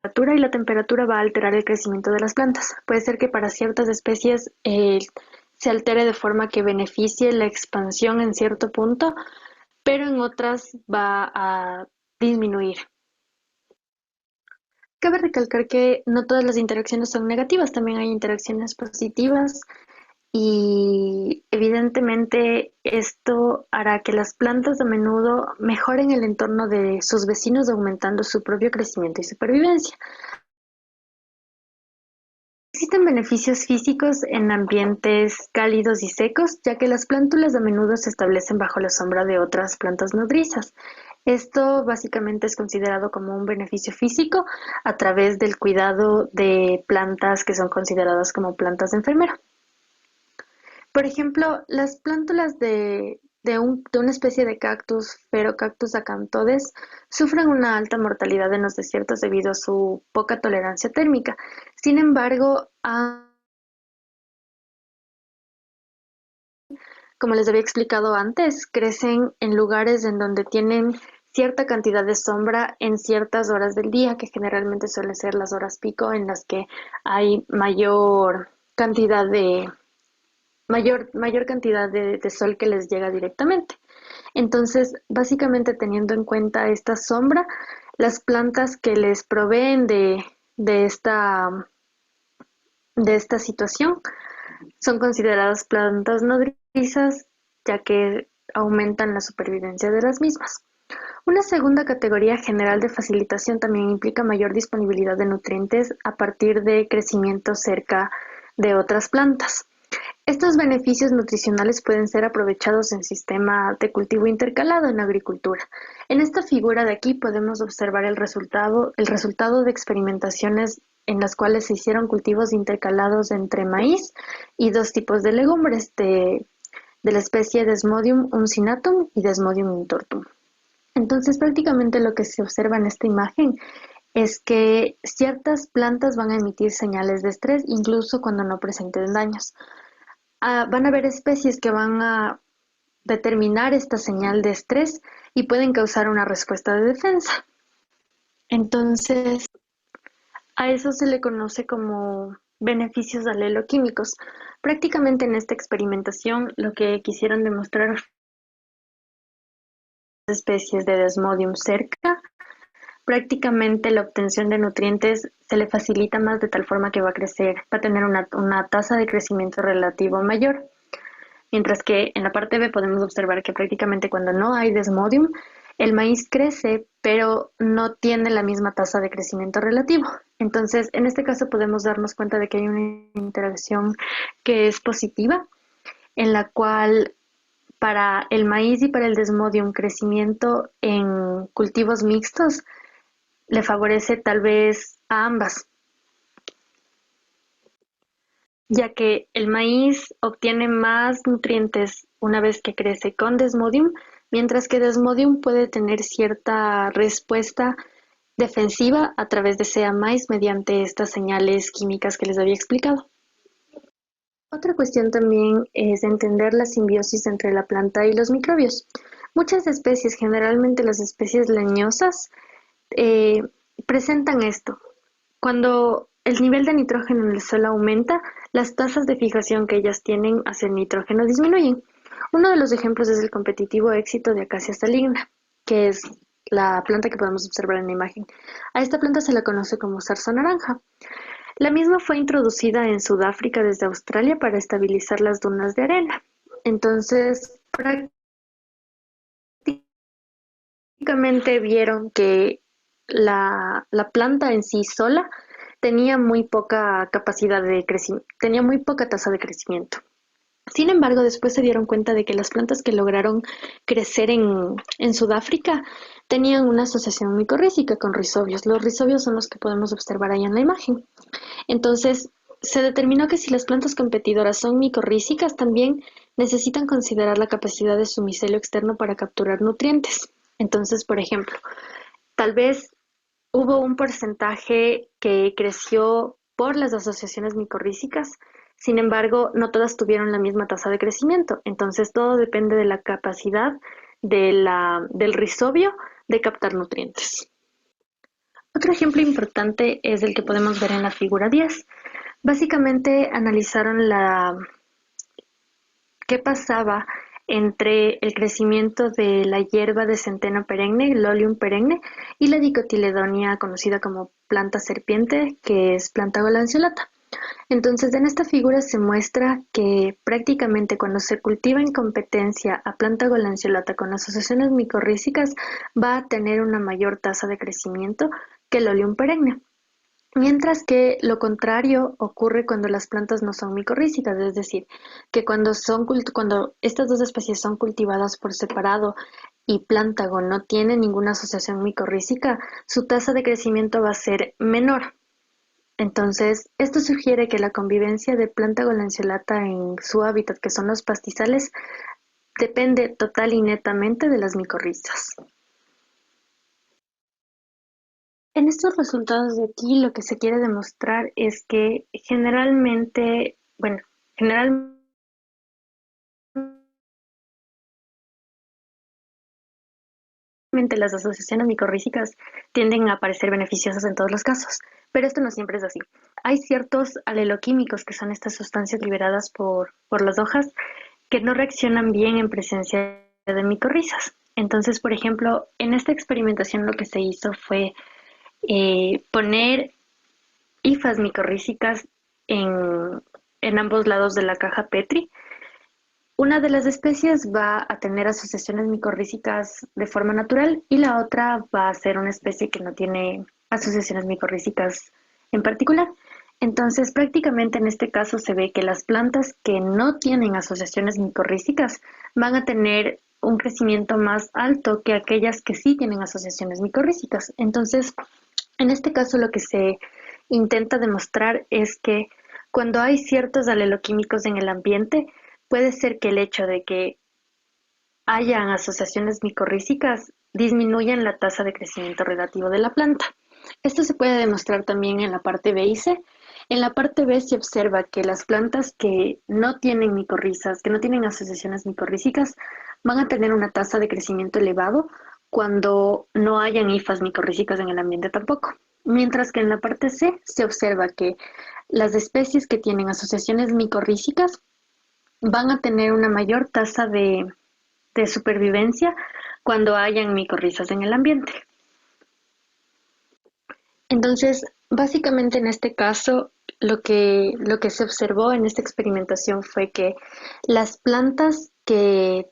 y la temperatura va a alterar el crecimiento de las plantas. Puede ser que para ciertas especies se altere de forma que beneficie la expansión en cierto punto, pero en otras va a disminuir. Cabe recalcar que no todas las interacciones son negativas, también hay interacciones positivas y evidentemente esto hará que las plantas a menudo mejoren el entorno de sus vecinos, aumentando su propio crecimiento y supervivencia. Existen beneficios físicos en ambientes cálidos y secos, ya que las plántulas a menudo se establecen bajo la sombra de otras plantas nodrizas. Esto básicamente es considerado como un beneficio físico a través del cuidado de plantas que son consideradas como plantas de enfermero. Por ejemplo, las plántulas de una especie de cactus, Pherocactus acanthodes, sufren una alta mortalidad en los desiertos debido a su poca tolerancia térmica. Sin embargo, como les había explicado antes, crecen en lugares en donde tienen cierta cantidad de sombra en ciertas horas del día, que generalmente suelen ser las horas pico en las que hay cantidad de mayor cantidad de sol que les llega directamente. Entonces, básicamente teniendo en cuenta esta sombra, las plantas que les proveen de esta, de esta situación son consideradas plantas nodrizas, ya que aumentan la supervivencia de las mismas. Una segunda categoría general de facilitación también implica mayor disponibilidad de nutrientes a partir de crecimiento cerca de otras plantas. Estos beneficios nutricionales pueden ser aprovechados en sistema de cultivo intercalado en agricultura. En esta figura de aquí podemos observar el resultado de experimentaciones en las cuales se hicieron cultivos intercalados entre maíz y dos tipos de legumbres de la especie Desmodium uncinatum y Desmodium intortum. Entonces, prácticamente lo que se observa en esta imagen es que ciertas plantas van a emitir señales de estrés incluso cuando no presenten daños. Van a haber especies que van a determinar esta señal de estrés y pueden causar una respuesta de defensa. Entonces, a eso se le conoce como beneficios aleloquímicos. Prácticamente en esta experimentación lo que quisieron demostrar especies de Desmodium cerca, prácticamente la obtención de nutrientes se le facilita más de tal forma que va a crecer, va a tener una tasa de crecimiento relativo mayor. Mientras que en la parte B podemos observar que prácticamente cuando no hay Desmodium, el maíz crece, pero no tiene la misma tasa de crecimiento relativo. Entonces, en este caso podemos darnos cuenta de que hay una interacción que es positiva, en la cual para el maíz y para el Desmodium crecimiento en cultivos mixtos le favorece tal vez a ambas, ya que el maíz obtiene más nutrientes una vez que crece con Desmodium, mientras que Desmodium puede tener cierta respuesta defensiva a través de SEA mais mediante estas señales químicas que les había explicado. Otra cuestión también es entender la simbiosis entre la planta y los microbios. Muchas especies, generalmente las especies leñosas, eh, presentan esto. Cuando el nivel de nitrógeno en el suelo aumenta, las tasas de fijación que ellas tienen hacia el nitrógeno disminuyen. Uno de los ejemplos es el competitivo éxito de Acacia saligna, que es la planta que podemos observar en la imagen. A esta planta se la conoce como zarzo naranja. La misma fue introducida en Sudáfrica desde Australia para estabilizar las dunas de arena. Entonces, prácticamente vieron que la planta en sí sola tenía muy poca capacidad de crecimiento, tenía muy poca tasa de crecimiento. Sin embargo, después se dieron cuenta de que las plantas que lograron crecer en Sudáfrica tenían una asociación micorrícica con rizobios. Los rizobios son los que podemos observar ahí en la imagen. Entonces, se determinó que si las plantas competidoras son micorrícicas, también necesitan considerar la capacidad de su micelio externo para capturar nutrientes. Entonces, por ejemplo, tal vez hubo un porcentaje que creció por las asociaciones micorrícicas, sin embargo, no todas tuvieron la misma tasa de crecimiento. Entonces, todo depende de la capacidad del rizobio de captar nutrientes. Otro ejemplo importante es el que podemos ver en la figura 10. Básicamente analizaron qué pasaba entre el crecimiento de la hierba de centeno perenne, Lolium perenne, y la dicotiledonia conocida como planta serpiente, que es Plantago lanceolata. Entonces, en esta figura se muestra que prácticamente cuando se cultiva en competencia a Plantago lanceolata con asociaciones micorrízicas, va a tener una mayor tasa de crecimiento que el Lolium perenne. Mientras que lo contrario ocurre cuando las plantas no son micorrízicas, es decir, que cuando estas dos especies son cultivadas por separado y Plantago no tiene ninguna asociación micorrízica, su tasa de crecimiento va a ser menor. Entonces, esto sugiere que la convivencia de Plantago lanceolata en su hábitat, que son los pastizales, depende total y netamente de las micorrizas. En estos resultados de aquí lo que se quiere demostrar es que generalmente las asociaciones micorrízicas tienden a parecer beneficiosas en todos los casos, pero esto no siempre es así. Hay ciertos aleloquímicos, que son estas sustancias liberadas por las hojas, que no reaccionan bien en presencia de micorrizas. Entonces, por ejemplo, en esta experimentación lo que se hizo fue poner hifas micorrízicas en, en ambos lados de la caja Petri. Una de las especies va a tener asociaciones micorrízicas de forma natural y la otra va a ser una especie que no tiene asociaciones micorrízicas en particular. Entonces, prácticamente en este caso se ve que las plantas que no tienen asociaciones micorrízicas van a tener un crecimiento más alto que aquellas que sí tienen asociaciones micorrízicas. Entonces, en este caso lo que se intenta demostrar es que cuando hay ciertos aleloquímicos en el ambiente, puede ser que el hecho de que hayan asociaciones micorrízicas disminuyan la tasa de crecimiento relativo de la planta. Esto se puede demostrar también en la parte B y C. En la parte B se observa que las plantas que no tienen micorrizas, que no tienen asociaciones micorrízicas, van a tener una tasa de crecimiento elevado cuando no hayan hifas micorrízicas en el ambiente tampoco. Mientras que en la parte C se observa que las especies que tienen asociaciones micorrízicas van a tener una mayor tasa de supervivencia cuando hayan micorrizas en el ambiente. Entonces, básicamente en este caso, lo que se observó en esta experimentación fue que las plantas que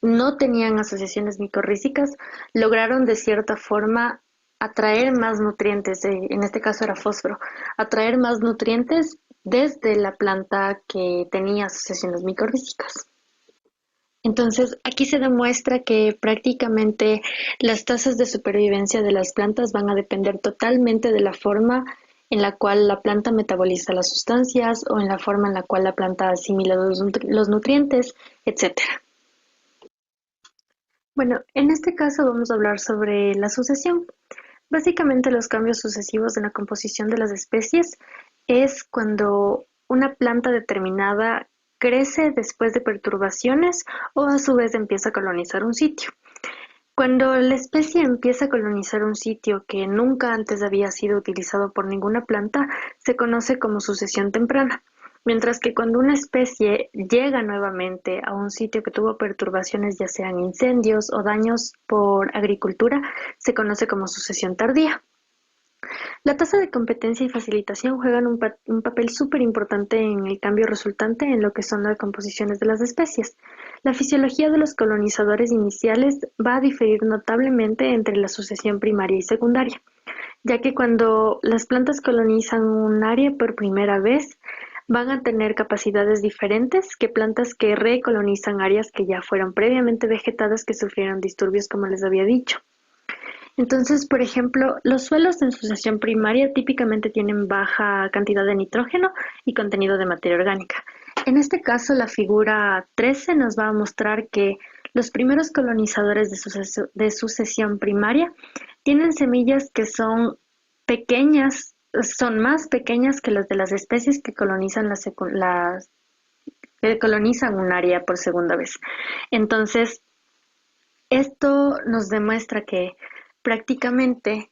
no tenían asociaciones micorrízicas lograron de cierta forma atraer más nutrientes, en este caso era fósforo, atraer más nutrientes desde la planta que tenía asociaciones micorrízicas. Entonces, aquí se demuestra que prácticamente las tasas de supervivencia de las plantas van a depender totalmente de la forma en la cual la planta metaboliza las sustancias o en la forma en la cual la planta asimila los nutrientes, etcétera. Bueno, en este caso vamos a hablar sobre la sucesión. Básicamente los cambios sucesivos en la composición de las especies es cuando una planta determinada crece después de perturbaciones o a su vez empieza a colonizar un sitio. Cuando la especie empieza a colonizar un sitio que nunca antes había sido utilizado por ninguna planta, se conoce como sucesión temprana. Mientras que cuando una especie llega nuevamente a un sitio que tuvo perturbaciones, ya sean incendios o daños por agricultura, se conoce como sucesión tardía. La tasa de competencia y facilitación juegan un papel súper importante en el cambio resultante en lo que son las composiciones de las especies. La fisiología de los colonizadores iniciales va a diferir notablemente entre la sucesión primaria y secundaria, ya que cuando las plantas colonizan un área por primera vez, van a tener capacidades diferentes que plantas que recolonizan áreas que ya fueron previamente vegetadas que sufrieron disturbios, como les había dicho. Entonces, por ejemplo, los suelos en sucesión primaria típicamente tienen baja cantidad de nitrógeno y contenido de materia orgánica. En este caso, la figura 13 nos va a mostrar que los primeros colonizadores de sucesión primaria tienen semillas que son pequeñas, son más pequeñas que las de las especies que que colonizan un área por segunda vez. Entonces, esto nos demuestra que prácticamente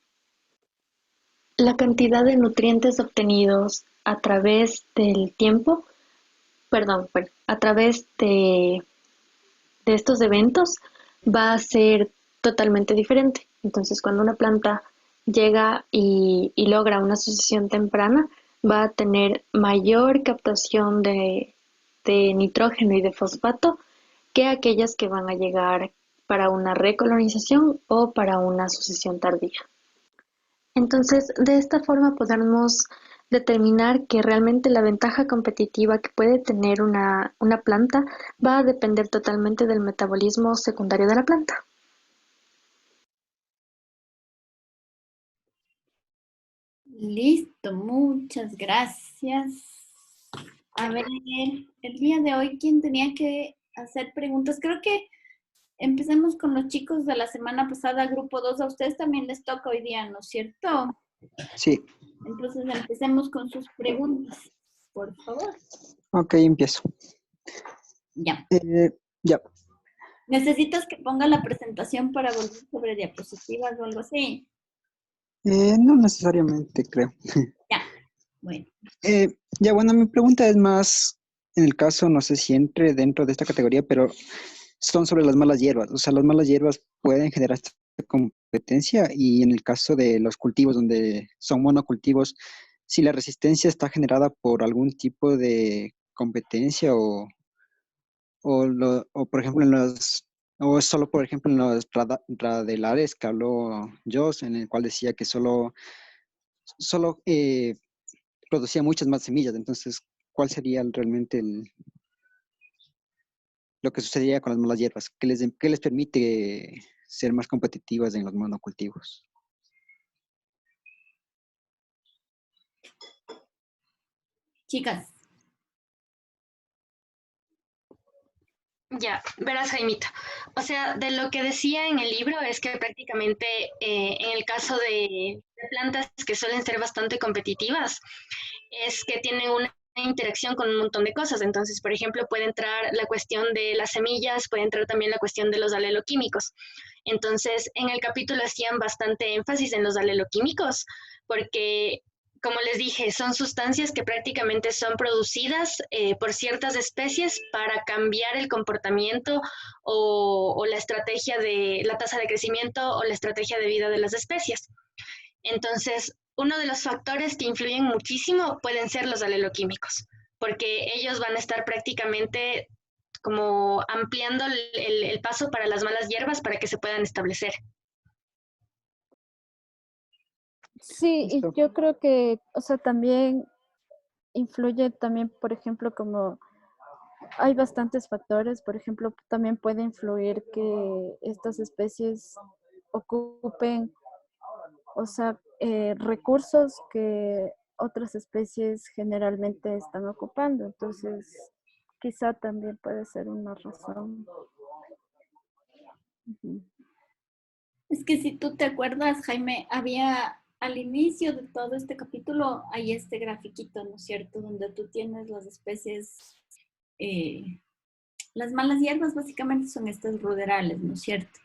La cantidad de nutrientes obtenidos a través del tiempo, perdón, a través de estos eventos va a ser totalmente diferente. Entonces, cuando una planta llega y logra una sucesión temprana, va a tener mayor captación de nitrógeno y de fosfato que aquellas que van a llegar para una recolonización o para una sucesión tardía. Entonces, de esta forma podemos determinar que realmente la ventaja competitiva que puede tener una planta va a depender totalmente del metabolismo secundario de la planta. Listo, muchas gracias. A ver, el día de hoy, ¿quién tenía que hacer preguntas? Creo que empecemos con los chicos de la semana pasada, grupo 2. A ustedes también les toca hoy día, ¿no es cierto? Sí. Entonces empecemos con sus preguntas, por favor. Ok, empiezo. Ya. Ya. ¿Necesitas que ponga la presentación para volver sobre diapositivas o algo así? No necesariamente, creo. Ya, bueno. Ya, bueno, mi pregunta es más, en el caso, no sé si entre dentro de esta categoría, pero son sobre las malas hierbas. O sea, las malas hierbas pueden generar esta competencia y en el caso de los cultivos donde son monocultivos, si la resistencia está generada por algún tipo de competencia o por ejemplo, o es solo, por ejemplo, en los radelares que habló Joss, en el cual decía que solo producía muchas más semillas. Entonces, ¿cuál sería realmente lo que sucedería con las malas hierbas? ¿Qué les permite ser más competitivas en los monocultivos? Chicas. Ya, verás, Jaimito. O sea, de lo que decía en el libro es que prácticamente en el caso de plantas que suelen ser bastante competitivas, es que tienen una interacción con un montón de cosas. Entonces, por ejemplo, puede entrar la cuestión de las semillas, puede entrar también la cuestión de los aleloquímicos. Entonces, en el capítulo hacían bastante énfasis en los aleloquímicos, porque como les dije, son sustancias que prácticamente son producidas por ciertas especies para cambiar el comportamiento o la estrategia de la tasa de crecimiento o la estrategia de vida de las especies. Entonces, uno de los factores que influyen muchísimo pueden ser los aleloquímicos, porque ellos van a estar prácticamente como ampliando el paso para las malas hierbas para que se puedan establecer. Sí, y Listo. yo creo que, o sea, también influye también, por ejemplo, como hay bastantes factores, por ejemplo, también puede influir que estas especies ocupen, o sea, recursos que otras especies generalmente están ocupando. Entonces, quizá también puede ser una razón. Ujú. Es que si tú te acuerdas, Jaime, había al inicio de todo este capítulo, hay este grafiquito, ¿no es cierto? Donde tú tienes las especies, las malas hierbas básicamente son estas ruderales, ¿no es cierto?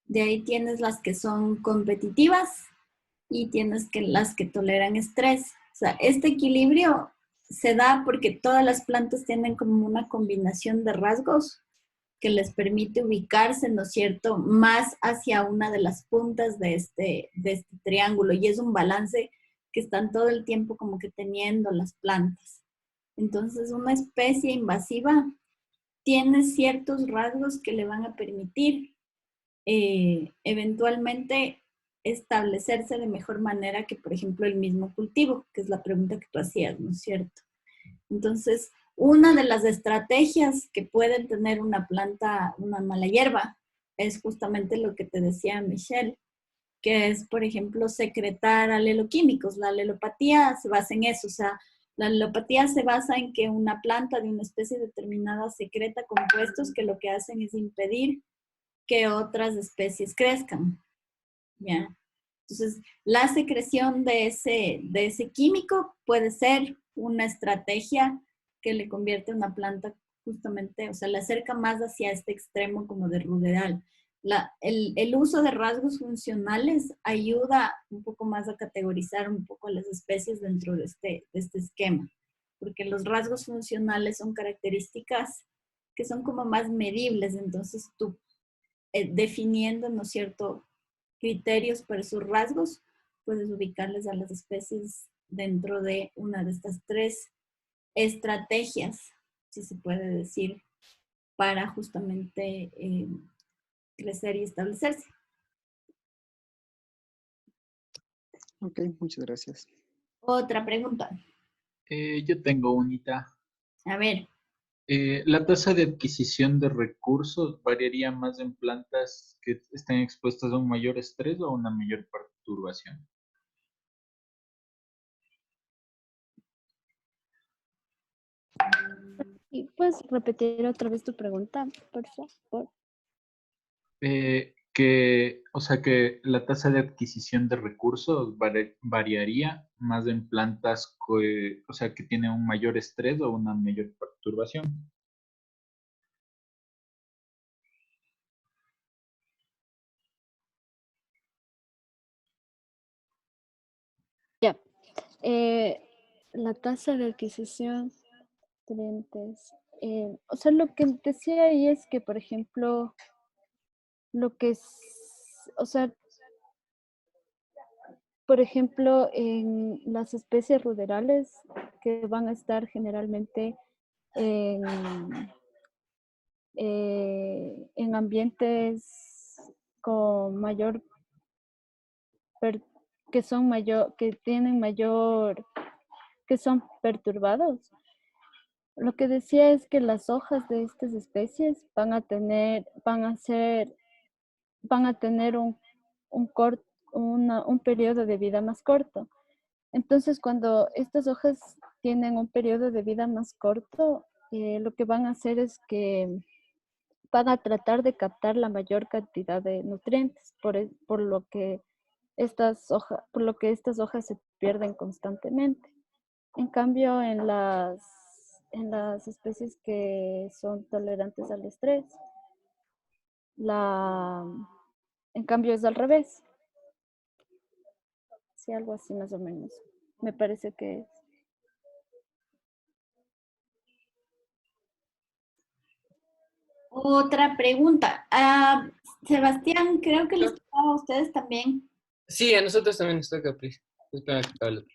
De ahí tienes las que son competitivas y tienes las que toleran estrés. O sea, este equilibrio se da porque todas las plantas tienen como una combinación de rasgos que les permite ubicarse, ¿no es cierto?, más hacia una de las puntas de este triángulo. Y es un balance que están todo el tiempo como que teniendo las plantas. Entonces, una especie invasiva tiene ciertos rasgos que le van a permitir eventualmente establecerse de mejor manera que, por ejemplo, el mismo cultivo, que es la pregunta que tú hacías, ¿no es cierto? Entonces, una de las estrategias que puede tener una planta, una mala hierba, es justamente lo que te decía Michelle, que es, por ejemplo, secretar aleloquímicos. La alelopatía se basa en eso, o sea, la alelopatía se basa en que una planta de una especie determinada secreta compuestos que lo que hacen es impedir que otras especies crezcan, ¿ya? Entonces, la secreción de ese químico puede ser una estrategia que le convierte a una planta justamente, o sea, le acerca más hacia este extremo como de ruderal. el uso de rasgos funcionales ayuda un poco más a categorizar un poco a las especies dentro de este esquema, porque los rasgos funcionales son características que son como más medibles, entonces tú definiendo, ¿no es cierto?, criterios para sus rasgos, puedes ubicarles a las especies dentro de una de estas tres estrategias, si se puede decir, para justamente crecer y establecerse. Ok, muchas gracias. Otra pregunta. Yo tengo unita. A ver, La tasa de adquisición de recursos variaría más en plantas que estén expuestas a un mayor estrés o a una mayor perturbación. ¿Y puedes repetir otra vez tu pregunta, por favor? O sea, que la tasa de adquisición de recursos variaría más en plantas o sea, que tienen un mayor estrés o una mayor perturbación. Ya. La tasa de adquisición de nutrientes. O sea, lo que decía ahí es que, por ejemplo, lo que es, o sea, por ejemplo, en las especies ruderales que van a estar generalmente en, en ambientes con mayor, que son mayor, que tienen mayor, que son perturbados. Lo que decía es que las hojas de estas especies van a tener un periodo de vida más corto. Entonces, cuando estas hojas tienen un periodo de vida más corto, lo que van a hacer es que van a tratar de captar la mayor cantidad de nutrientes, por lo que estas hojas se pierden constantemente. En cambio, en las especies que son tolerantes al estrés, en cambio es al revés. Sí, algo así más o menos. Me parece que es. otra pregunta. Sebastián, creo que les tocaba a ustedes también. Sí, a nosotros también nos toca, Pris. Espera que acabe la- Yo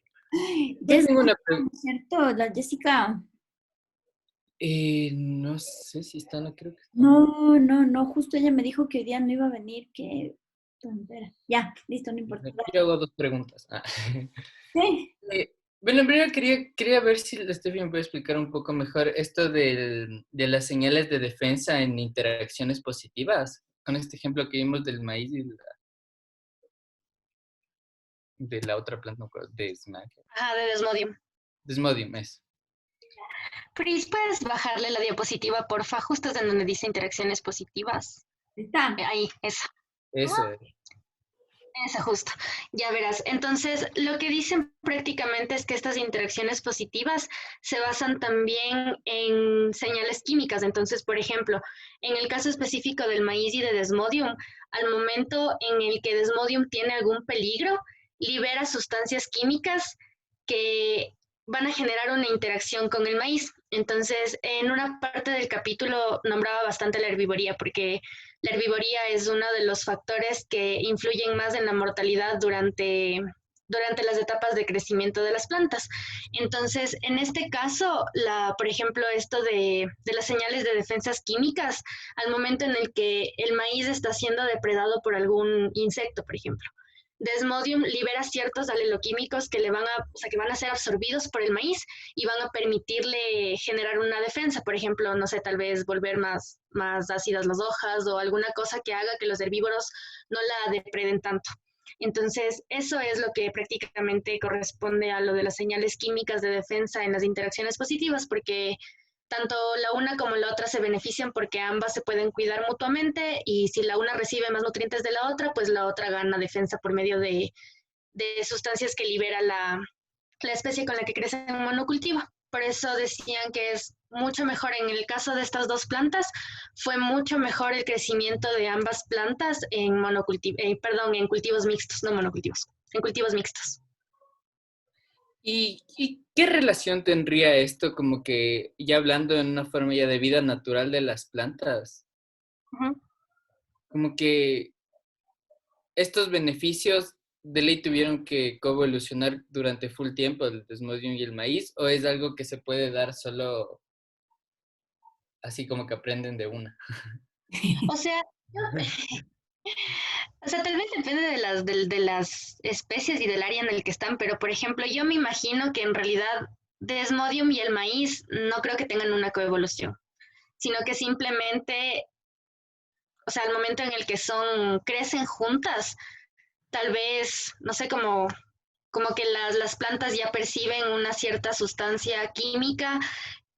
Jessica, tengo una ¿no pregunta. es cierto? La Jessica. No sé si está, no creo que está. No, justo ella me dijo que hoy día no iba a venir, que tontera. Ya, listo, no importa. Yo hago dos preguntas. Sí. Bueno, primero quería ver si la Steffi me puede explicar un poco mejor esto de las señales de defensa en interacciones positivas. Con este ejemplo que vimos del maíz y de la otra planta, no acuerdo, de Smack. Ajá, de Desmodium. Desmodium, es. Pris, ¿puedes bajarle la diapositiva, porfa? Justo es en donde dice interacciones positivas. Está. Ahí, esa. Eso. Esa justo. Ya verás. Entonces, lo que dicen prácticamente es que estas interacciones positivas se basan también en señales químicas. Entonces, por ejemplo, en el caso específico del maíz y de Desmodium, al momento en el que Desmodium tiene algún peligro, libera sustancias químicas que van a generar una interacción con el maíz. Entonces, en una parte del capítulo nombraba bastante la herbivoría, porque la herbivoría es uno de los factores que influyen más en la mortalidad durante las etapas de crecimiento de las plantas. Entonces, en este caso, por ejemplo, esto de las señales de defensas químicas, al momento en el que el maíz está siendo depredado por algún insecto, por ejemplo. Desmodium libera ciertos aleloquímicos que que van a ser absorbidos por el maíz y van a permitirle generar una defensa, por ejemplo, no sé, tal vez volver más ácidas las hojas o alguna cosa que haga que los herbívoros no la depreden tanto. Entonces, eso es lo que prácticamente corresponde a lo de las señales químicas de defensa en las interacciones positivas, porque tanto la una como la otra se benefician porque ambas se pueden cuidar mutuamente y si la una recibe más nutrientes de la otra, pues la otra gana defensa por medio de sustancias que libera la especie con la que crece en monocultivo. por eso decían que es mucho mejor en el caso de estas dos plantas, fue mucho mejor el crecimiento de ambas plantas en en cultivos mixtos, no monocultivos, en cultivos mixtos. ¿Y qué relación tendría esto como que ya hablando en una forma ya de vida natural de las plantas? Ujú. Como que estos beneficios de ley tuvieron que coevolucionar durante full tiempo, el desmodium y el maíz, o es algo que se puede dar solo así como que aprenden de una. O sea, o sea, tal vez depende de las especies y del área en el que están, pero por ejemplo, yo me imagino que en realidad Desmodium y el maíz no creo que tengan una coevolución, sino que simplemente, o sea, al momento en el que crecen juntas, tal vez, no sé, como que las plantas ya perciben una cierta sustancia química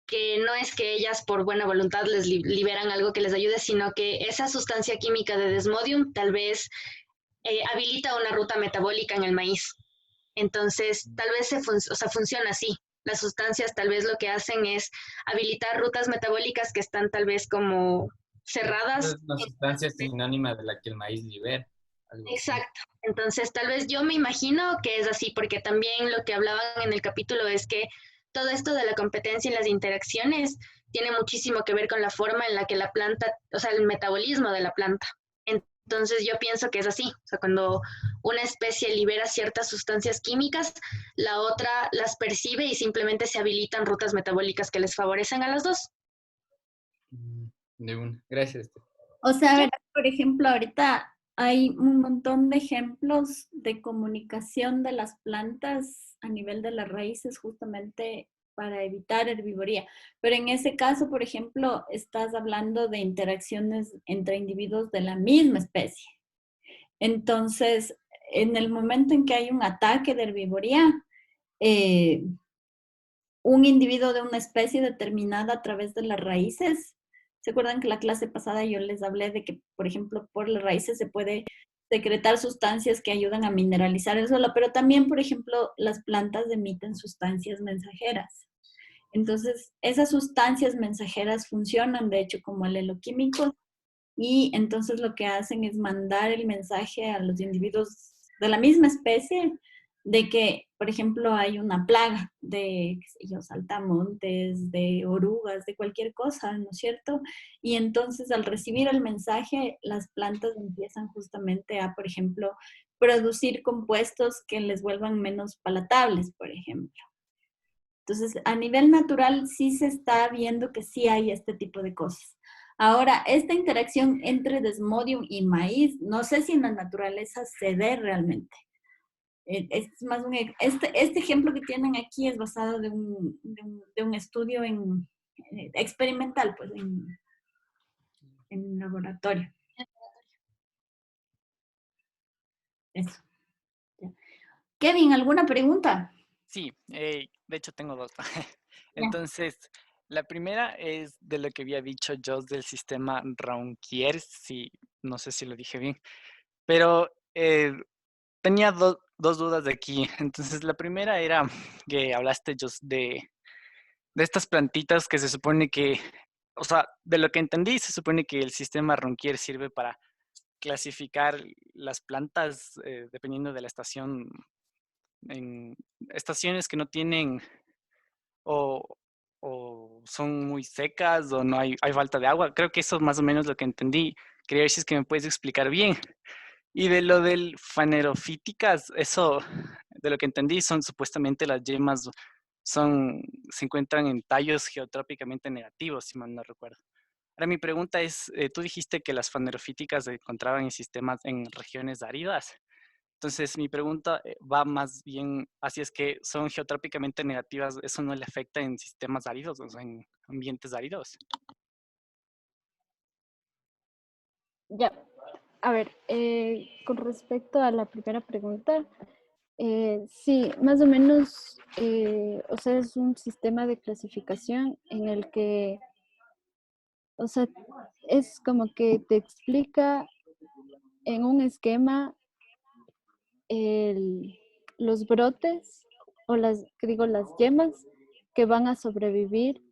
que no es que ellas por buena voluntad les liberan algo que les ayude, sino que esa sustancia química de Desmodium tal vez habilita una ruta metabólica en el maíz. Entonces, tal vez o sea, funciona así. Las sustancias tal vez lo que hacen es habilitar rutas metabólicas que están tal vez como cerradas. Es una sustancia sinónima de la que el maíz libera, algo así. Exacto. Entonces, tal vez yo me imagino que es así, porque también lo que hablaban en el capítulo es que todo esto de la competencia y las interacciones tiene muchísimo que ver con la forma en la que la planta, o sea, el metabolismo de la planta. Entonces, yo pienso que es así. O sea, cuando una especie libera ciertas sustancias químicas, la otra las percibe y simplemente se habilitan rutas metabólicas que les favorecen a las dos. De una. Gracias. O sea, verás, por ejemplo, ahorita hay un montón de ejemplos de comunicación de las plantas a nivel de las raíces justamente para evitar herbivoría. Pero en ese caso, por ejemplo, estás hablando de interacciones entre individuos de la misma especie. Entonces, en el momento en que hay un ataque de herbivoría, eh, un individuo de una especie determinada a través de las raíces. ¿Se acuerdan que la clase pasada yo les hablé de que, por ejemplo, por las raíces se puede secretar sustancias que ayudan a mineralizar el suelo, pero también, por ejemplo, las plantas emiten sustancias mensajeras. Entonces, esas sustancias mensajeras funcionan, de hecho, como aleloquímicos, y entonces lo que hacen es mandar el mensaje a los individuos de la misma especie de que, por ejemplo, hay una plaga de, qué sé yo, saltamontes, de orugas, de cualquier cosa, ¿no es cierto? Y entonces al recibir el mensaje, las plantas empiezan justamente a, por ejemplo, producir compuestos que les vuelvan menos palatables, por ejemplo. Entonces, a nivel natural sí se está viendo que sí hay este tipo de cosas. Ahora, esta interacción entre desmodium y maíz, no sé si en la naturaleza se dé realmente. Es más este ejemplo que tienen aquí es basado de un estudio experimental, pues en laboratorio. Eso. Ya. Kevin, ¿alguna pregunta? Sí, de hecho tengo dos. Ya. Entonces, la primera es de lo que había dicho Joss del sistema Raunquier, si, no sé si lo dije bien, pero tenía dos dudas de aquí. Entonces, la primera era que hablaste, Joss, de estas plantitas que se supone que, o sea, de lo que entendí, se supone que el sistema Ronquier sirve para clasificar las plantas dependiendo de la estación, en estaciones que no tienen o, o son muy secas o no hay falta de agua. Creo que eso es más o menos lo que entendí. Quería ver si es que me puedes explicar bien. Y de lo del fanerofíticas, eso, de lo que entendí, son supuestamente las yemas, se encuentran en tallos geotrópicamente negativos, si mal no recuerdo. Ahora mi pregunta es, tú dijiste que las fanerofíticas se encontraban en sistemas, en regiones áridas. Entonces mi pregunta va más bien así es que son geotrópicamente negativas, ¿eso no le afecta en sistemas áridos, o sea, en ambientes áridos? Ya, a ver, con respecto a la primera pregunta, sí, más o menos, o sea, es un sistema de clasificación en el que, o sea, es como que te explica en un esquema los brotes o que digo, las yemas que van a sobrevivir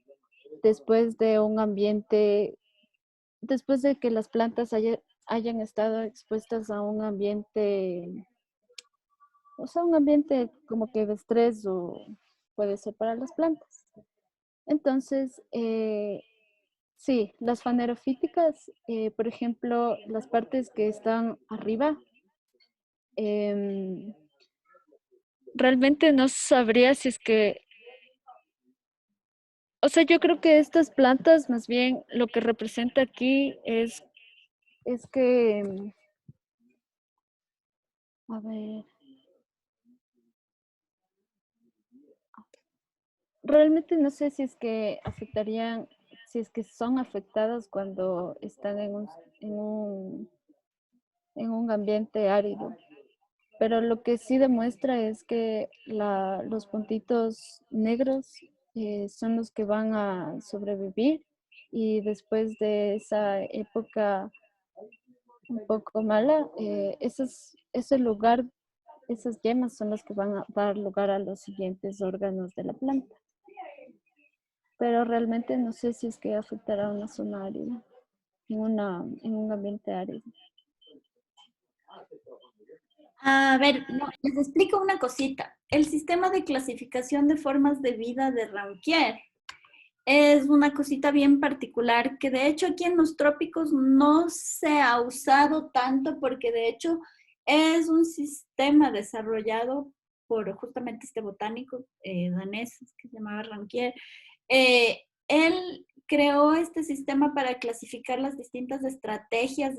después de un ambiente, después de que las plantas hayan estado expuestas a un ambiente, o sea, un ambiente como que de estrés o puede ser para las plantas. Entonces, sí, las fanerofíticas, por ejemplo, las partes que están arriba, em, realmente no sabría si es que, o sea, yo creo que estas plantas más bien lo que representa aquí es que, a ver, realmente no sé si es que afectarían, si es que son afectadas cuando están en un ambiente árido. Pero lo que sí demuestra es que los puntitos negros son los que van a sobrevivir y después de esa época un poco mala, ese lugar, esas yemas son las que van a dar lugar a los siguientes órganos de la planta. Pero realmente no sé si es que afectará a una zona árida, en un ambiente árido. A ver, no, les explico una cosita. El sistema de clasificación de formas de vida de Rancière es una cosita bien particular que de hecho aquí en los trópicos no se ha usado tanto porque de hecho es un sistema desarrollado por justamente este botánico danés que se llamaba Rancière. Él creó este sistema para clasificar las distintas estrategias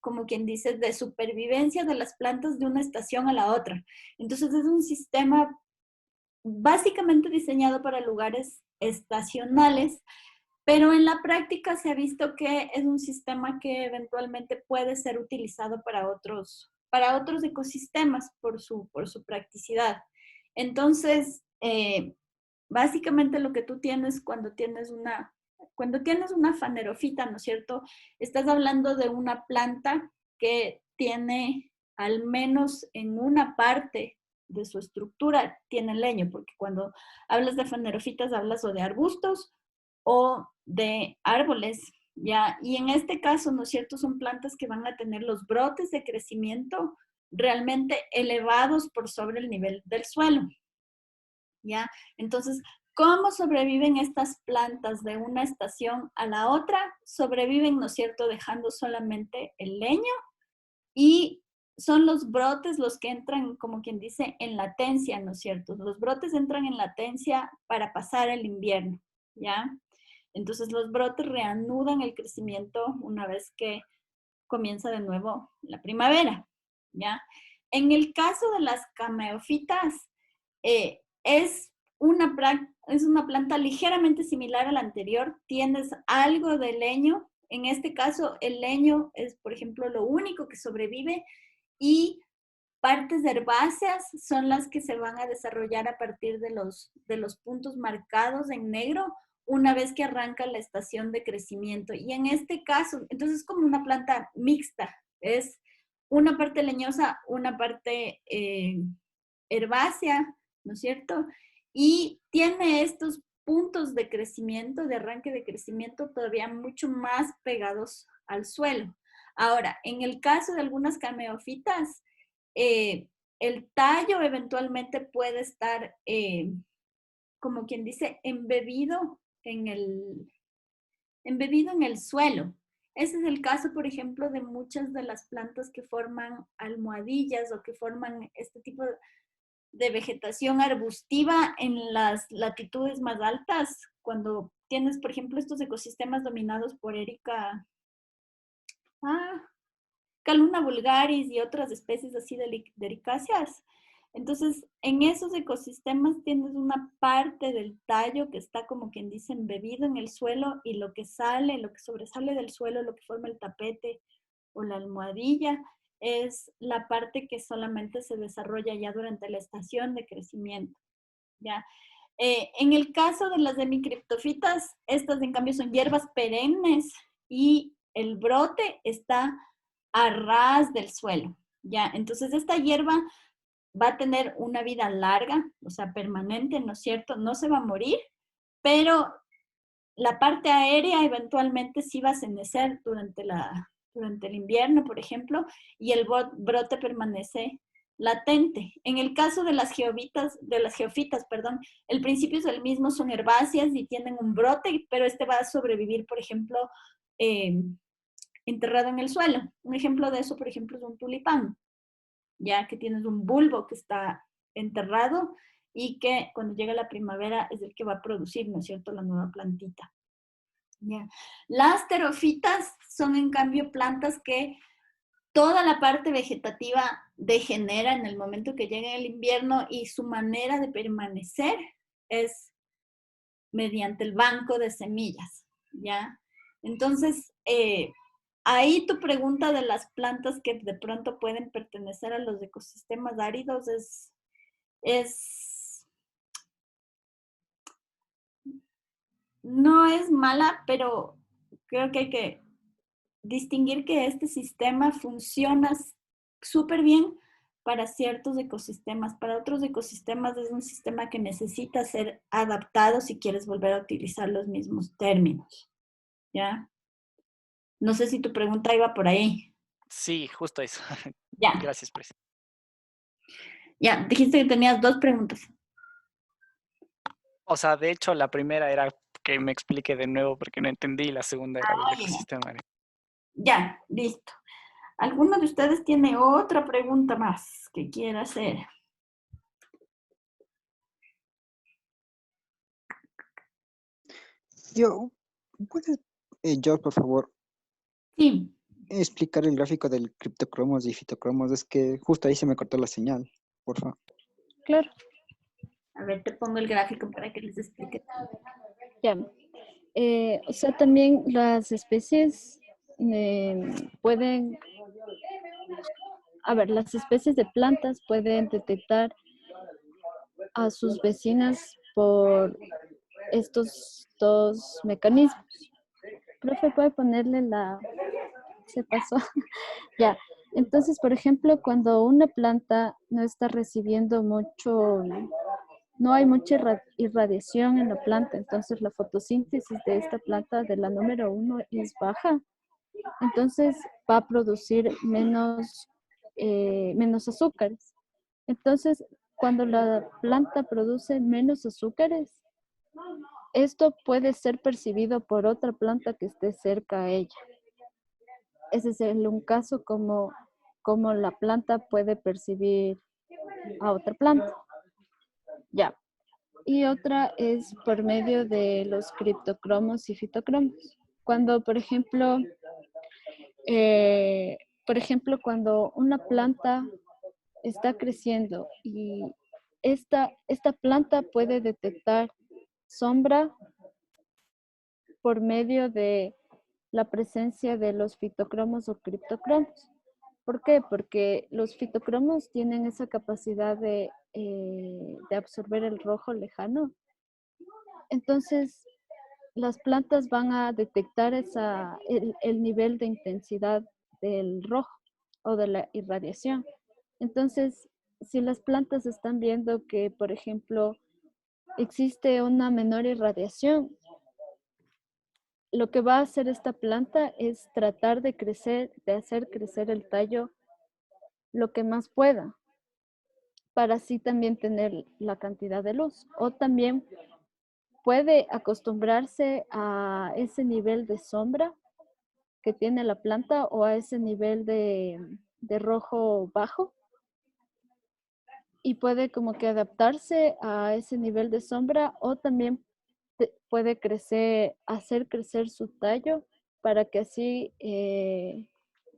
como quien dice, de supervivencia de las plantas de una estación a la otra. Entonces es un sistema básicamente diseñado para lugares estacionales, pero en la práctica se ha visto que es un sistema que eventualmente puede ser utilizado para otros ecosistemas por su practicidad. Entonces, básicamente lo que tú tienes cuando tienes una fanerofita, ¿no es cierto? Estás hablando de una planta que tiene al menos en una parte de su estructura tiene leño, porque cuando hablas de fanerofitas hablas o de arbustos o de árboles, ¿ya? Y en este caso, ¿no es cierto? Son plantas que van a tener los brotes de crecimiento realmente elevados por sobre el nivel del suelo, ¿ya? Entonces, ¿cómo sobreviven estas plantas de una estación a la otra? Sobreviven, ¿no es cierto?, dejando solamente el leño y son los brotes los que entran, como quien dice, en latencia, ¿no es cierto? Los brotes entran en latencia para pasar el invierno, ¿ya? Entonces los brotes reanudan el crecimiento una vez que comienza de nuevo la primavera, ¿ya? En el caso de las cameofitas, es una planta ligeramente similar a la anterior. Tienes algo de leño. En este caso, el leño es, por ejemplo, lo único que sobrevive y partes herbáceas son las que se van a desarrollar a partir de los puntos marcados en negro una vez que arranca la estación de crecimiento. Y en este caso, entonces es como una planta mixta. Es una parte leñosa, una parte herbácea, ¿no es cierto? Y tiene estos puntos de crecimiento, de arranque de crecimiento todavía mucho más pegados al suelo. Ahora, en el caso de algunas cameofitas, el tallo eventualmente puede estar, como quien dice, embebido en el suelo. Ese es el caso, por ejemplo, de muchas de las plantas que forman almohadillas o que forman este tipo de vegetación arbustiva en las latitudes más altas, cuando tienes, por ejemplo, estos ecosistemas dominados por Calluna vulgaris y otras especies así de ericáceas. Entonces, en esos ecosistemas tienes una parte del tallo que está, como quien dice, embebido en el suelo y lo que sobresale del suelo, lo que forma el tapete o la almohadilla, es la parte que solamente se desarrolla ya durante la estación de crecimiento, ¿ya? En el caso de las hemicriptofitas, estas en cambio son hierbas perennes y el brote está a ras del suelo, ¿ya? Entonces esta hierba va a tener una vida larga, o sea, permanente, ¿no es cierto? No se va a morir, pero la parte aérea eventualmente sí va a fenecer durante el invierno, por ejemplo, y el brote permanece latente. En el caso de las geofitas, perdón, el principio es el mismo, son herbáceas y tienen un brote, pero este va a sobrevivir, por ejemplo, enterrado en el suelo. Un ejemplo de eso, por ejemplo, es un tulipán, ya que tienes un bulbo que está enterrado y que cuando llega la primavera es el que va a producir, ¿no es cierto?, la nueva plantita. Yeah. Las terofitas son en cambio plantas que toda la parte vegetativa degenera en el momento que llega el invierno y su manera de permanecer es mediante el banco de semillas, ¿ya? Entonces, ahí tu pregunta de las plantas que de pronto pueden pertenecer a los ecosistemas áridos no es mala, pero creo que hay que distinguir que este sistema funciona súper bien para ciertos ecosistemas. Para otros ecosistemas es un sistema que necesita ser adaptado si quieres volver a utilizar los mismos términos. ¿Ya? No sé si tu pregunta iba por ahí. Sí, justo eso. Ya. Gracias, Pres. Ya, dijiste que tenías 2 preguntas. O sea, de hecho, la primera era que me explique de nuevo porque no entendí, y la segunda era del ecosistema. Ya, listo. ¿Alguno de ustedes tiene otra pregunta más que quiera hacer? ¿Puedes, George, por favor, Sí. explicar el gráfico del criptocromos y fitocromos? Es que justo ahí se me cortó la señal, por favor. Claro, A ver, te pongo el gráfico para que les explique. ya. O sea, también las especies pueden, a ver, las especies de plantas pueden detectar a sus vecinas por estos 2 mecanismos. Profe, ¿puede ponerle se pasó? Ya. Entonces, por ejemplo, cuando una planta no está recibiendo no hay mucha irradiación en la planta, entonces la fotosíntesis de esta planta, de la número 1, es baja. Entonces va a producir menos azúcares. Entonces, cuando la planta produce menos azúcares, esto puede ser percibido por otra planta que esté cerca a ella. Ese es un caso como la planta puede percibir a otra planta. Ya. Y otra es por medio de los criptocromos y fitocromos. Cuando, cuando una planta está creciendo y esta planta puede detectar sombra por medio de la presencia de los fitocromos o criptocromos. ¿Por qué? Porque los fitocromos tienen esa capacidad de absorber el rojo lejano. Entonces, las plantas van a detectar el nivel de intensidad del rojo o de la irradiación. Entonces, si las plantas están viendo que, por ejemplo, existe una menor irradiación, lo que va a hacer esta planta es tratar de hacer crecer el tallo lo que más pueda, para así también tener la cantidad de luz. O también puede acostumbrarse a ese nivel de sombra que tiene la planta o a ese nivel de rojo bajo, y puede como que adaptarse a ese nivel de sombra, o también puede hacer crecer su tallo para que así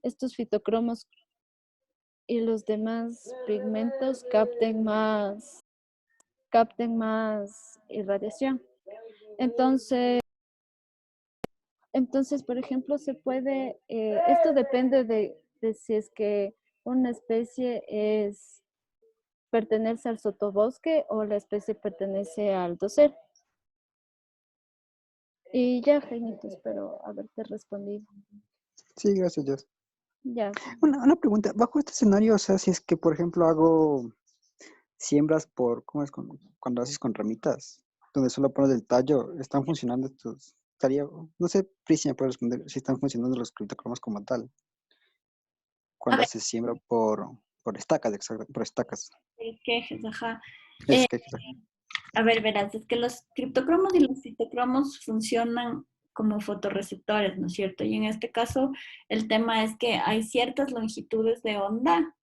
estos fitocromos y los demás pigmentos capten más irradiación. Entonces, por ejemplo, esto depende de si es que una especie pertenece al sotobosque o la especie pertenece al dosel. Y ya, Jaimito, espero haberte respondido. Sí, gracias, Dios. Ya. Una pregunta, bajo este escenario, o sea, si es que, por ejemplo, hago siembras por, ¿cómo es? Cuando haces con ramitas, donde solo pones el tallo, ¿están funcionando estos? No sé, Pris, si me puede responder si están funcionando los criptocromos como tal, A cuando ver, se siembra por estacas, exacto, por estacas. el quejes, ajá. Es que, exacto. A ver, verás, es que los criptocromos y los fitocromos funcionan como fotorreceptores, ¿no es cierto? Y en este caso, el tema es que hay ciertas longitudes de onda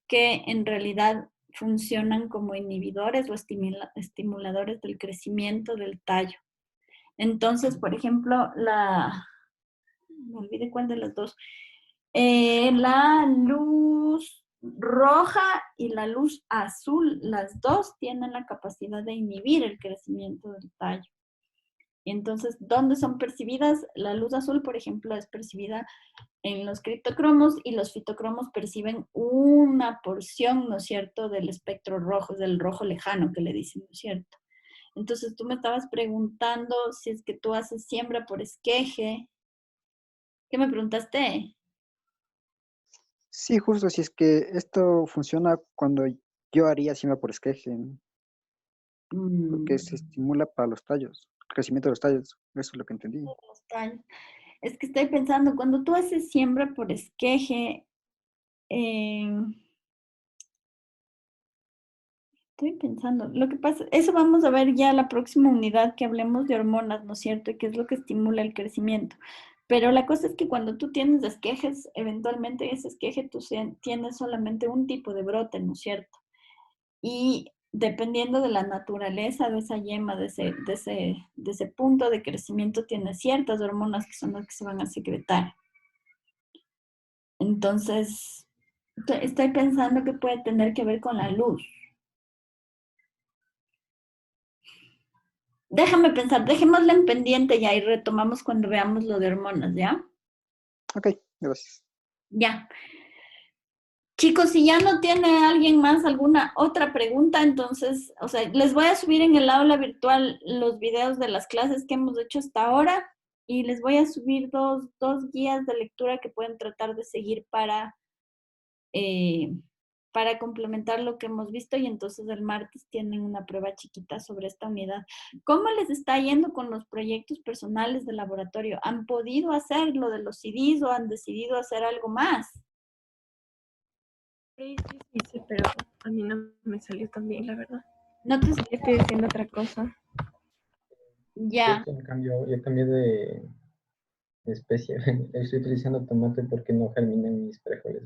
que en realidad funcionan como inhibidores o estimuladores del crecimiento del tallo. Entonces, por ejemplo, me olvidé cuál de las dos, la luz roja y la luz azul, las dos tienen la capacidad de inhibir el crecimiento del tallo. Y entonces, ¿dónde son percibidas? La luz azul, por ejemplo, es percibida en los criptocromos y los fitocromos perciben una porción, ¿no es cierto?, del espectro rojo, del rojo lejano que le dicen, ¿no es cierto? Entonces, tú me estabas preguntando si es que tú haces siembra por esqueje. ¿Qué me preguntaste? Sí, justo, si es que esto funciona cuando yo haría siembra por esqueje, ¿no? Porque se Mm, estimula para los tallos, el crecimiento de los tallos, eso es lo que entendí. los tallos. Es que estoy pensando, cuando tú haces siembra por esqueje, eh, estoy pensando, lo que pasa, eso vamos a ver ya la próxima unidad que hablemos de hormonas, ¿no es cierto? Y qué es lo que estimula el crecimiento. Pero la cosa es que cuando tú tienes esquejes, eventualmente ese esqueje tú tienes solamente un tipo de brote, ¿no es cierto? Y dependiendo de la naturaleza de esa yema, de ese punto de crecimiento, tiene ciertas hormonas que son las que se van a secretar. Entonces, estoy pensando que puede tener que ver con la luz. Déjame pensar, dejémosla en pendiente ya y retomamos cuando veamos lo de hormonas, ¿ya? Ok, gracias. Ya. Chicos, si ya no tiene alguien más alguna otra pregunta, entonces, o sea, les voy a subir en el aula virtual los videos de las clases que hemos hecho hasta ahora y les voy a subir dos guías de lectura que pueden tratar de seguir eh, para complementar lo que hemos visto y entonces el martes tienen una prueba chiquita sobre esta unidad. ¿Cómo les está yendo con los proyectos personales de laboratorio? ¿Han podido hacer lo de los CDs o han decidido hacer algo más? Sí, sí, sí, pero a mí no me salió tan bien, la verdad. No te... Estoy haciendo otra cosa. Ya. Yo cambié de especie. Estoy utilizando tomate porque no germinan mis frijoles.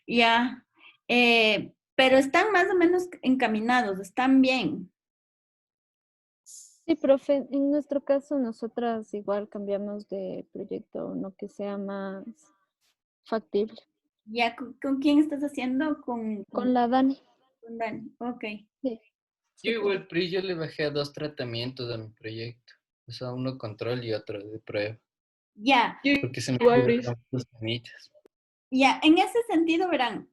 Ya. Pero están más o menos encaminados, están bien. Sí, profe, en nuestro caso nosotras igual cambiamos de proyecto a uno que sea más factible. ¿Ya con quién estás haciendo? Con la Dani. Con Dani. Ok. Sí, Yo sí, profe. igual, Pri, yo le bajé a 2 tratamientos a mi proyecto. O sea, uno control y otro de prueba. Ya. Porque se me Igual, ocurrieron los temitas. Ya, en ese sentido, verán,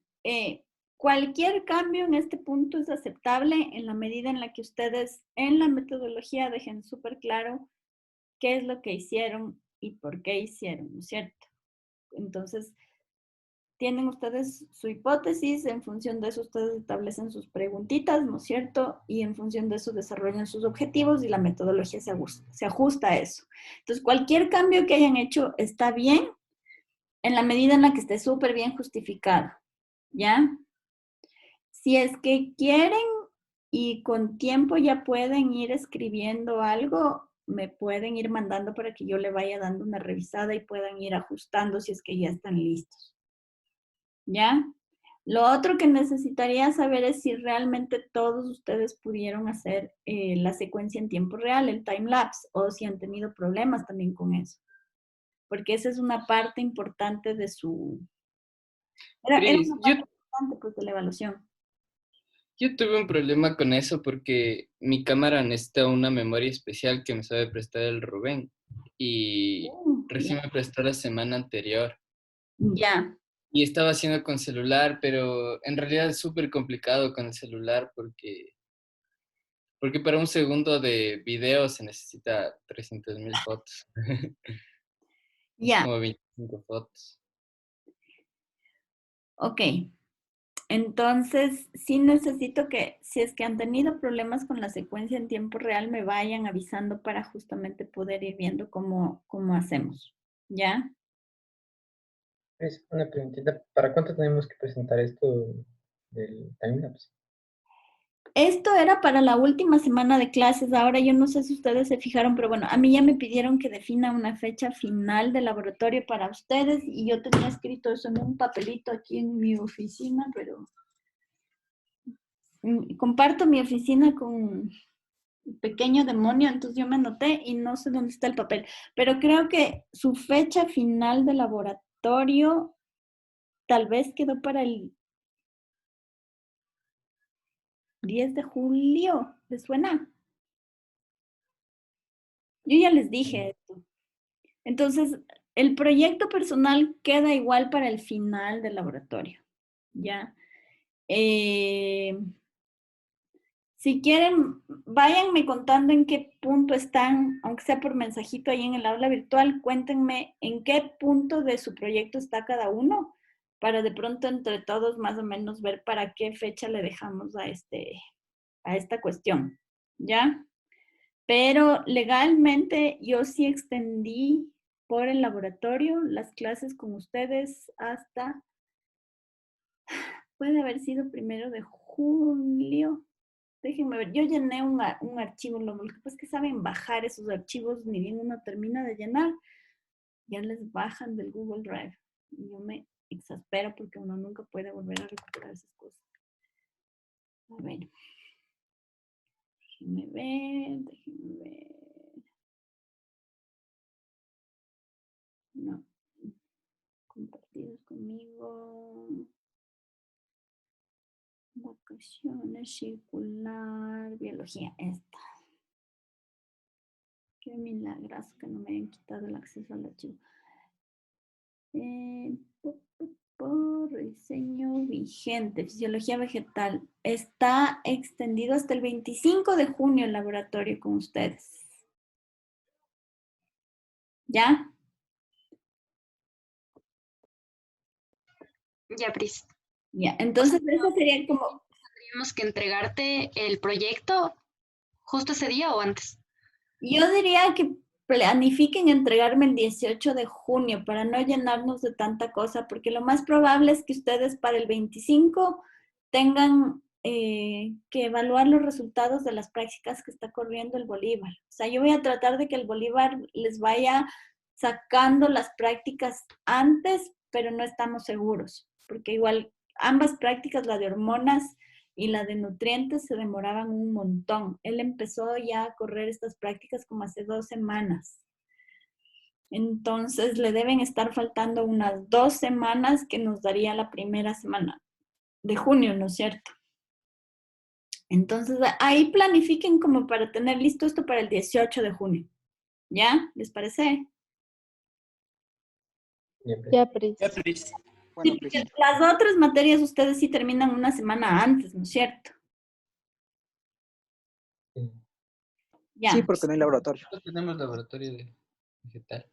cualquier cambio en este punto es aceptable en la medida en la que ustedes en la metodología dejen súper claro qué es lo que hicieron y por qué hicieron, ¿no es cierto? Entonces, tienen ustedes su hipótesis, en función de eso ustedes establecen sus preguntitas, ¿no es cierto? Y en función de eso desarrollan sus objetivos y la metodología se ajusta a eso. Entonces, cualquier cambio que hayan hecho está bien en la medida en la que esté súper bien justificado, ¿ya? Si es que quieren y con tiempo ya pueden ir escribiendo algo, me pueden ir mandando para que yo le vaya dando una revisada y puedan ir ajustando si es que ya están listos. ¿Ya? Lo otro que necesitaría saber es si realmente todos ustedes pudieron hacer la secuencia en tiempo real, el time lapse, o si han tenido problemas también con eso. Porque esa es una parte importante de su... Era Pris, una parte importante pues, de la evaluación. yo tuve un problema con eso porque mi cámara necesita una memoria especial que me sabe prestar el Rubén. Y recién me prestó la semana anterior. Ya. Y estaba haciendo con celular, pero en realidad es súper complicado con el celular porque para un segundo de video se necesita 300.000 fotos. Es Ya. como 25 fotos. Ok. Entonces, sí necesito que, si es que han tenido problemas con la secuencia en tiempo real, me vayan avisando para justamente poder ir viendo cómo hacemos. ¿Ya? Es una preguntita. ¿Para cuánto tenemos que presentar esto del timelapse? Esto era para la última semana de clases. Ahora yo no sé si ustedes se fijaron, pero bueno, a mí ya me pidieron que defina una fecha final de laboratorio para ustedes y yo tenía escrito eso en un papelito aquí en mi oficina, pero comparto mi oficina con el pequeño demonio, entonces yo me anoté y no sé dónde está el papel, pero creo que su fecha final de laboratorio tal vez quedó para el 10 de julio. ¿Les suena? Yo ya les dije esto. Entonces, el proyecto personal queda igual para el final del laboratorio, ¿ya? Si quieren, váyanme contando en qué punto están, aunque sea por mensajito ahí en el aula virtual, cuéntenme en qué punto de su proyecto está cada uno, para de pronto entre todos más o menos ver para qué fecha le dejamos a esta cuestión, ¿ya? Pero legalmente yo sí extendí por el laboratorio las clases con ustedes hasta, puede haber sido 1 de julio. Déjenme ver, yo llené un archivo, lo que pasa es que saben bajar esos archivos, ni bien uno termina de llenar, ya les bajan del Google Drive. Y yo me exaspero porque uno nunca puede volver a recuperar esas cosas. A ver. Déjenme ver. No. Compartidos conmigo. Vacaciones, circular, biología, esta. Qué milagroso que no me hayan quitado el acceso al archivo. Diseño vigente, fisiología vegetal. Está extendido hasta el 25 de junio el laboratorio con ustedes. ¿Ya? Ya, Pris. Ya, entonces eso sería como... ¿Tendríamos que entregarte el proyecto justo ese día o antes? Yo diría que planifiquen entregarme el 18 de junio para no llenarnos de tanta cosa, porque lo más probable es que ustedes para el 25 tengan que evaluar los resultados de las prácticas que está corriendo el Bolívar. O sea, yo voy a tratar de que el Bolívar les vaya sacando las prácticas antes, pero no estamos seguros, porque igual ambas prácticas, la de hormonas y la de nutrientes, se demoraban un montón. Él empezó ya a correr estas prácticas como hace 2 semanas. Entonces le deben estar faltando unas 2 semanas que nos daría la primera semana de junio, ¿no es cierto? Entonces ahí planifiquen como para tener listo esto para el 18 de junio. ¿Ya? ¿Les parece? Ya, Pris. Ya, Pris. Bueno, Sí, pues, porque las otras materias ustedes sí terminan una semana antes, ¿no es cierto? Sí. Ya. sí, porque no hay laboratorio. No tenemos laboratorio de vegetal.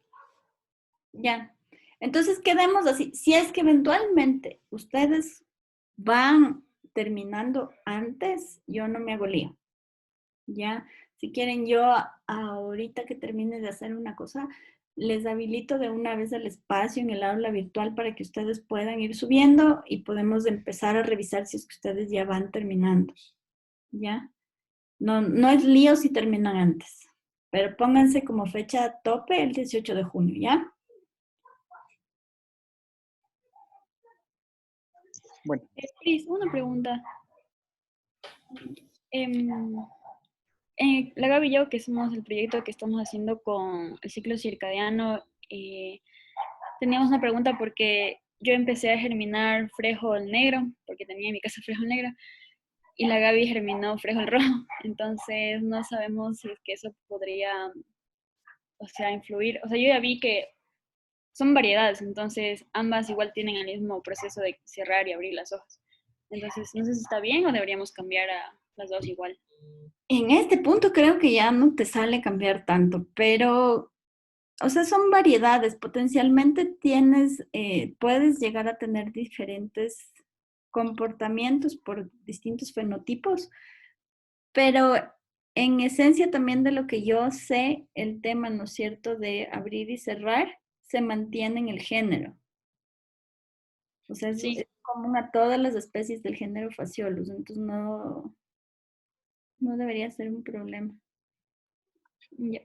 Ya. Entonces quedemos así. Si es que eventualmente ustedes van terminando antes, yo no me hago lío. Ya. Si quieren, yo ahorita que termine de hacer una cosa, les habilito de una vez el espacio en el aula virtual para que ustedes puedan ir subiendo y podemos empezar a revisar si es que ustedes ya van terminando. ¿Ya? No es lío si terminan antes, pero pónganse como fecha tope el 18 de junio, ¿ya? Bueno, Cris, una pregunta. La Gaby y yo, que somos el proyecto que estamos haciendo con el ciclo circadiano, teníamos una pregunta porque yo empecé a germinar frijol negro, porque tenía en mi casa frijol negro, y la Gaby germinó frijol rojo. Entonces no sabemos si es que eso podría, o sea, influir. O sea, yo ya vi que son variedades, entonces ambas igual tienen el mismo proceso de cerrar y abrir las hojas. Entonces, no sé si está bien o deberíamos cambiar a las dos igual. En este punto creo que ya no te sale cambiar tanto, pero, o sea, son variedades. Potencialmente puedes llegar a tener diferentes comportamientos por distintos fenotipos, pero en esencia también de lo que yo sé, el tema, ¿no es cierto?, de abrir y cerrar se mantiene en el género. O sea, es común a todas las especies del género Phaseolus, entonces no debería ser un problema. Ya.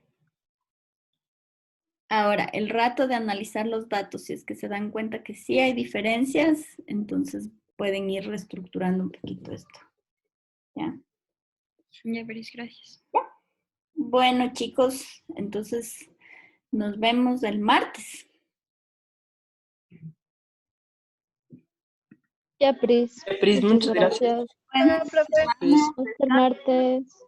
Ahora, el rato de analizar los datos, si es que se dan cuenta que sí hay diferencias, entonces pueden ir reestructurando un poquito esto. ¿Ya? Ya, Beris, gracias. Bueno, chicos, entonces nos vemos el martes. Ya, Pris. Pris, muchas gracias. Bueno, Hasta el martes.